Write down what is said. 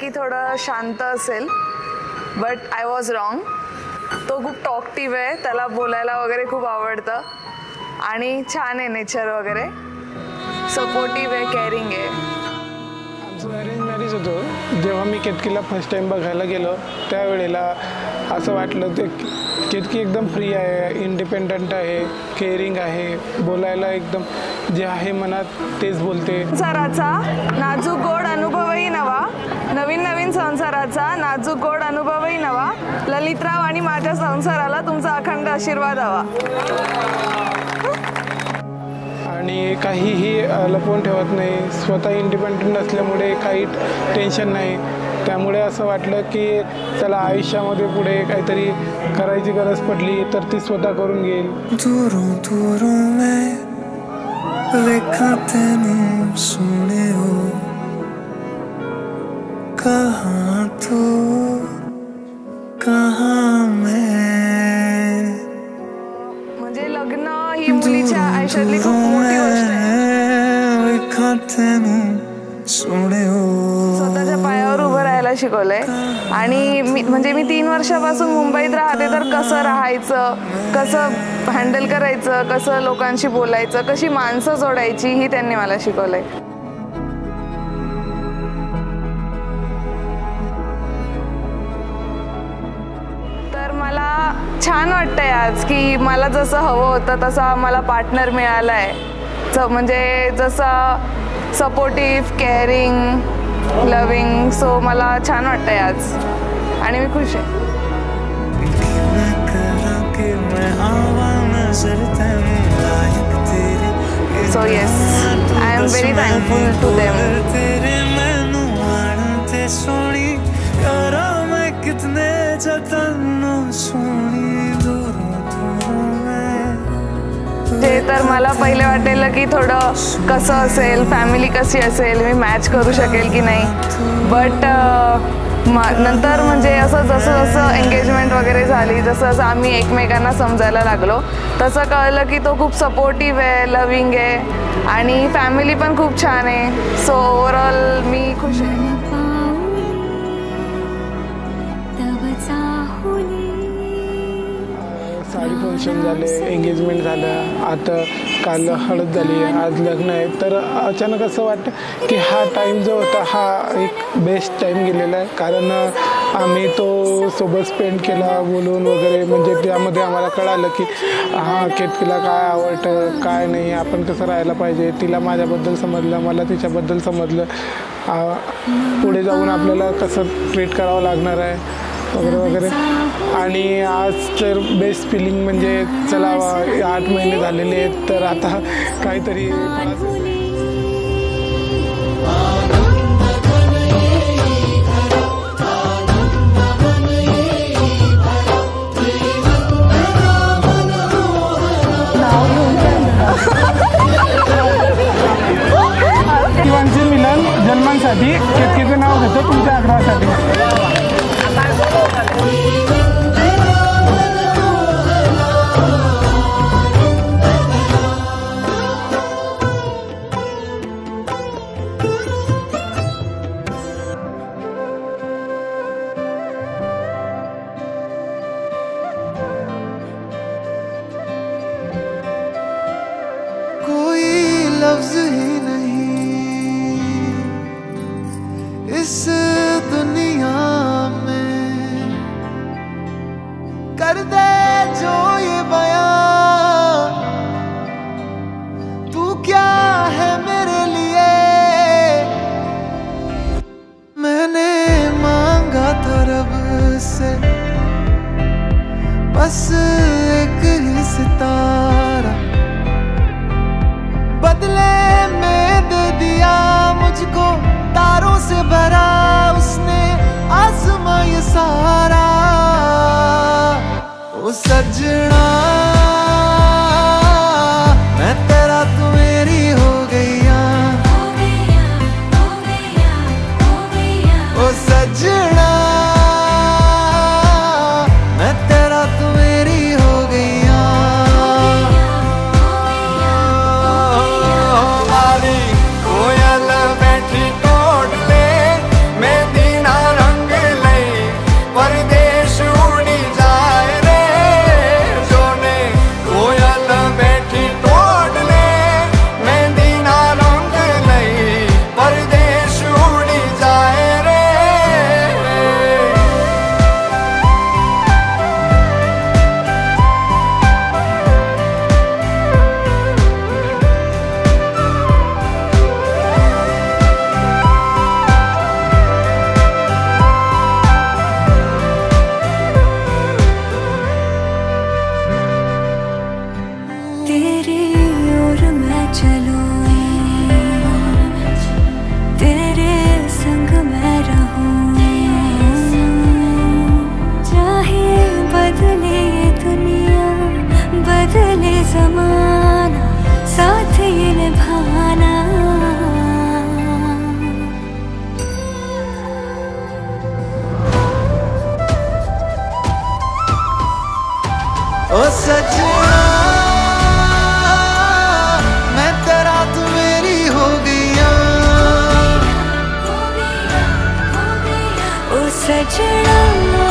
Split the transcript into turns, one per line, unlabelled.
की थोडं शांत असेल, बट आय वॉज रॉंग. तो खूप टॉकटिव्ह आहे, त्याला बोलायला वगैरे खूप आवडतं आणि छान आहे नेचर वगैरे, सपोर्टिव्ह आहे, केअरिंग आहे.
आमचं अरेंज मॅरेज होतं. जेव्हा मी केतकीला फर्स्ट टाईम बघायला गेलो त्यावेळेला असं वाटलं ते केतकी एकदम फ्री आहे, इंडिपेंडंट आहे, केअरिंग आहे, बोलायला एकदम जे आहे मनात तेच बोलते.
संसाराचा नाजूक गोड अनुभवही नवा, नवीन नवीन संसाराचा नाजूक गोड अनुभवही नवा, ललितराव आणि माझ्या संसाराला तुमचा अखंड आशीर्वाद हवा.
आणि काहीही लपवून ठेवत नाही, स्वतः इंडिपेंडंट असल्यामुळे काही टेन्शन नाही. त्यामुळे असं वाटलं की चला आयुष्यामध्ये पुढे काहीतरी करायची गरज पडली तर ती स्वतः करून घेईल.
दूरों दूरों में देखा तेनू सोने हो, कहाँ तू कहाँ मैं.
म्हणजे लग्न ही मुलीच्या आयुष्यातली खूप मोठी गोष्ट आहे.
देखा तेनू सोने हो,
स्वतःच्या पायावर उभं राहायला शिकवलंय. आणि मी 3 वर्षापासून मुंबईत राहते, तर कसं राहायचं, कसं हँडल करायचं, कसं लोकांशी बोलायचं, कशी माणसं जोडायची, ही त्यांनी मला शिकवलंय. तर मला छान वाटतंय आज की मला जसं हवं होतं तसा मला पार्टनर मिळालाय. म्हणजे जसं सपोर्टिव्ह, केअरिंग, लविंग. सो मला छान वाटतंय आज आणि मी खुश आहे. So yes, I am very thankful to them. जे तर मला पहिले वाटेल की थोडं कसं असेल, फॅमिली कशी असेल, मी मॅच करू शकेल की नाही. बट नंतर म्हणजे असं जसं जसं एंगेजमेंट वगैरे झाली, जसं जसं आम्ही एकमेकांना समजायला लागलो, तसं कळलं की तो खूप सपोर्टिव्ह आहे, लविंग आहे आणि फॅमिली पण खूप छान आहे. सो ओव्हरऑल मी खुश आहे.
साडी फंक्शन झाले, एंगेजमेंट झालं, आता काल हळद झाली, आज लग्न आहे. तर अचानक असं वाटतं की हा टाईम जो होता हा एक बेस्ट टाईम गेलेला आहे. कारण आम्ही तो सोबत स्पेंड केला बोलून वगैरे. म्हणजे त्यामध्ये आम्हाला कळालं की हां केतकीला काय आवडतं काय नाही, आपण कसं राहायला पाहिजे. तिला माझ्याबद्दल समजलं, मला तिच्याबद्दल समजलं, पुढे जाऊन आपल्याला कसं ट्रीट करावं लागणार आहे वगैरे वगैरे. आणि आज तर बेस्ट फिलिंग म्हणजे चला 8 महिने झालेले आहेत, तर आता काहीतरी किंवांचे मिलन जन्मांसाठी केतकीचं नाव घेतो तुमच्या आग्रहासाठी.
कोई लफ्ज ही नहीं इस दुनिया में कर दे जो ये बयां, तू क्या है मेरे लिए. मैंने मांगा था रब से बस एक ही सितारा, बदले में दे दिया मुझको तारों से भरा उसने आसमां ये सारा. ओ सजना
सजना